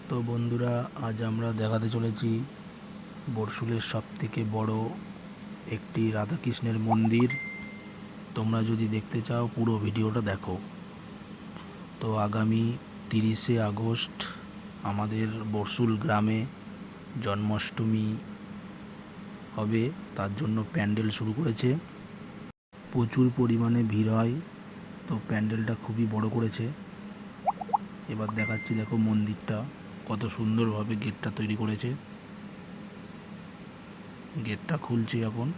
তো বন্ধুরা, আজ আমরা দেখাতে চলেছি বরশুলের সবথেকে বড় একটি রাধাকৃষ্ণের মন্দির। তোমরা যদি দেখতে চাও পুরো ভিডিওটা দেখো। তো আগামী 30শে আগস্ট আমাদের বরশুল গ্রামে জন্মাষ্টমী হবে, তার জন্য প্যান্ডেল শুরু করেছে। প্রচুর পরিমাণে ভিড় হয়, তো প্যান্ডেলটা খুবই বড় করেছে। এবার দেখাচ্ছি, দেখো মন্দিরটা কত সুন্দরভাবে গেটটা তৈরি করেছে। গেটটা খুলছে এখন।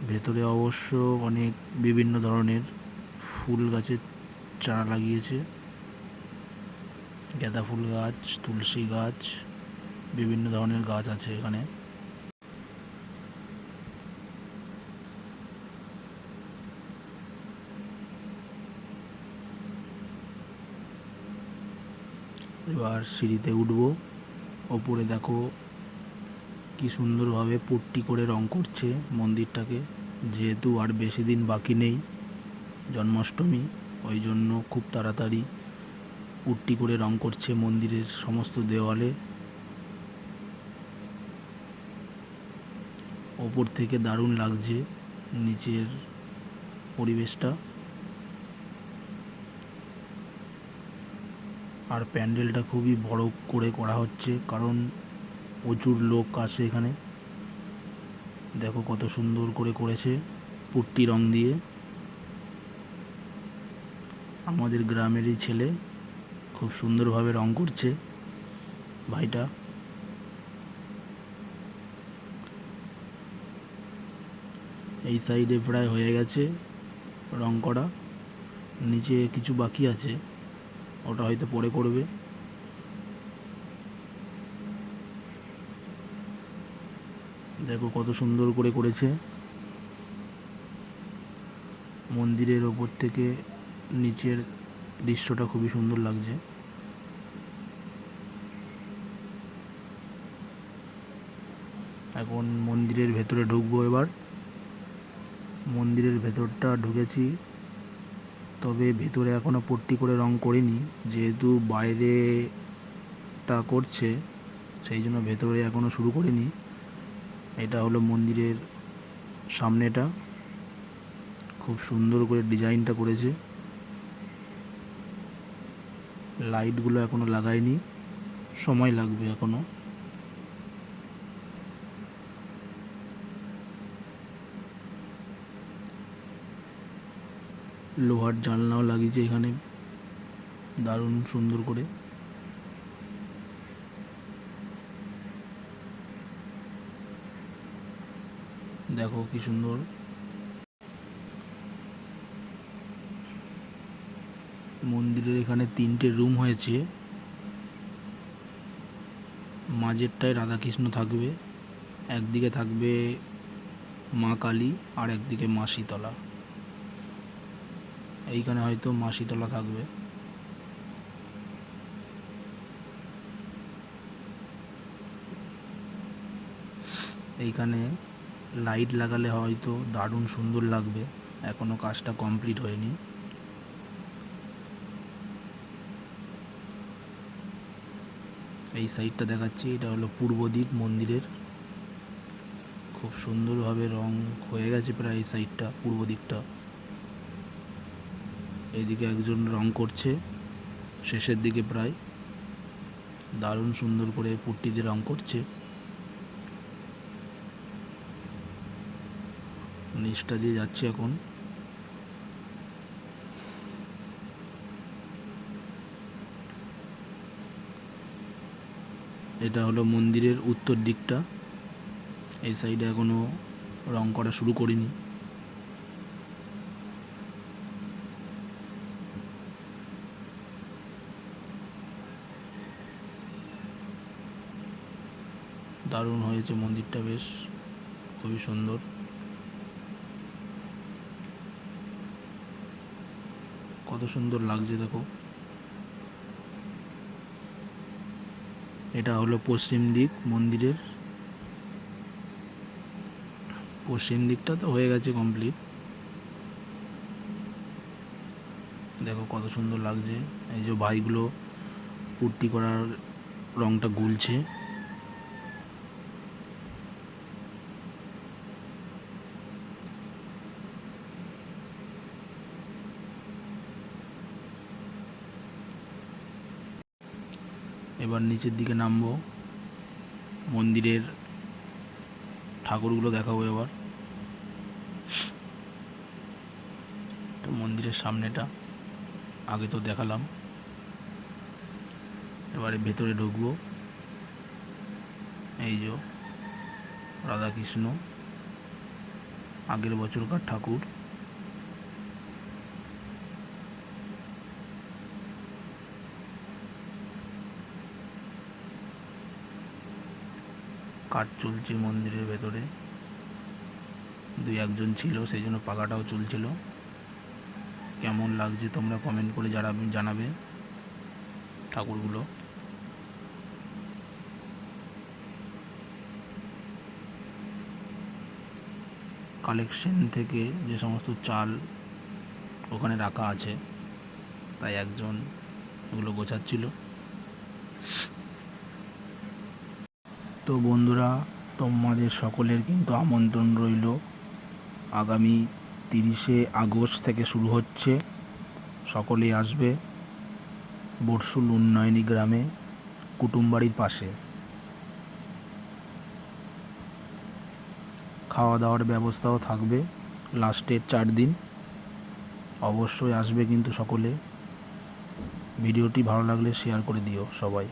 ভেতরে অবশ্য অনেক বিভিন্ন ধরনের ফুল গাছের চারা লাগিয়েছে। গাঁদা ফুল গাছ, তুলসী গাছ, বিভিন্ন ধরনের গাছ আছে এখানে। এবার সিঁড়িতে উঠবো। ওপরে দেখো কি সুন্দরভাবে পুট্টি করে রং করছে মন্দিরটাকে। যেহেতু আর বেশি দিন বাকি নেই জন্মাষ্টমী, ওই জন্য খুব তাড়াতাড়ি পুট্টি করে রং করছে মন্দিরের সমস্ত দেওয়ালে। ওপর থেকে দারুণ লাগছে নিচের পরিবেশটা। আর প্যান্ডেলটা খুবই বড় করে করা হচ্ছে, কারণ প্রচুর লোক আসে এখানে। দেখো কত সুন্দর করে করেছে পুট্টি রং দিয়ে। আমাদের গ্রামেরই ছেলে, খুব সুন্দরভাবে রং করছে ভাইটা। এই সাইডে প্রায় হয়ে গেছে রং করা, নিচে কিছু বাকি আছে, ওটা হয়তো পরে করবে। দেখো কত সুন্দর করে করেছে। মন্দিরের ওপর থেকে নিচের দৃশ্যটা খুবই সুন্দর লাগছে। এখন মন্দিরের ভেতরে ঢুকবো। এবার মন্দিরের ভেতরটা ঢুকেছি, তবে ভেতরে এখনও পট্টি করে রং করিনি, যেহেতু বাইরেটা করছে সেই জন্য ভেতরে এখনও শুরু করিনি। এটা হলো মন্দিরের সামনেটা, খুব সুন্দর করে ডিজাইনটা করেছে। লাইটগুলো এখনও লাগায়নি, সময় লাগবে এখনও। লোহার জানলাও লাগিয়েছে এখানে দারুণ সুন্দর করে। দেখো কি সুন্দর। মন্দিরের এখানে 3টে রুম হয়েছে। মাঝেরটায় রাধাকৃষ্ণ থাকবে, একদিকে থাকবে মা কালী আর একদিকে মা শীতলা। এইখানে হয়তো মা শীতলা থাকবে। এইখানে লাইট লাগালে হয়তো দারুণ সুন্দর লাগবে, এখনও কাজটা কমপ্লিট হয়নি। এই সাইডটা দেখাচ্ছি, এটা হলো পূর্ব দিক মন্দিরের। খুব সুন্দরভাবে রং হয়ে গেছে প্রায় এই সাইডটা, পূর্ব দিকটা। এইদিকে একজন রং করছে শেষের দিকে প্রায়, দারুণ সুন্দর করে পুট্টি দিয়ে রং করছে। নিচটা দিয়ে যাচ্ছে এখন। এটা হলো মন্দিরের উত্তর দিকটা। এই সাইডে এখনো রং করা শুরু করিনি। দারুণ হয়েছে মন্দিরটা, বেশ খুবই সুন্দর। কত সুন্দর লাগছে দেখো। এটা হলো পশ্চিম দিক মন্দিরের। পশ্চিম দিকটা তো হয়ে গেছে কমপ্লিট। দেখো কত সুন্দর লাগছে। এই যে ভাইগুলো পুট্টি করার রংটা গুলছে। এবার নিচের দিকে নামবো, মন্দিরের ঠাকুরগুলো দেখাবো। এবার মন্দিরের সামনেটা আগে তো দেখালাম, এবারে ভেতরে ঢুকবো। এই যে রাধাকৃষ্ণ, আগের বছরকার ঠাকুর। কাজ চলছে মন্দিরের ভেতরে, দুই একজন ছিল, সেই জন্য পাখাটাও চলছিল। কেমন লাগছে তোমরা কমেন্ট করে জানাবে ঠাকুরগুলো। কালেকশন থেকে যে সমস্ত চাল ওখানে রাখা আছে, তাই একজন ওগুলো গোছাচ্ছিল। তো বন্ধুরা, তোমাদের সকলের কিন্তু আমন্ত্রণ রইল। আগামী 30শে আগস্ট থেকে শুরু হচ্ছে, সকলেই আসবে বরশুল উন্নয়নী গ্রামে, কুটুমবাড়ির পাশে। খাওয়া দাওয়ার ব্যবস্থাও থাকবে লাস্টের 4 দিন। অবশ্যই আসবে কিন্তু সকলে। ভিডিওটি ভালো লাগলে শেয়ার করে দিও সবাই।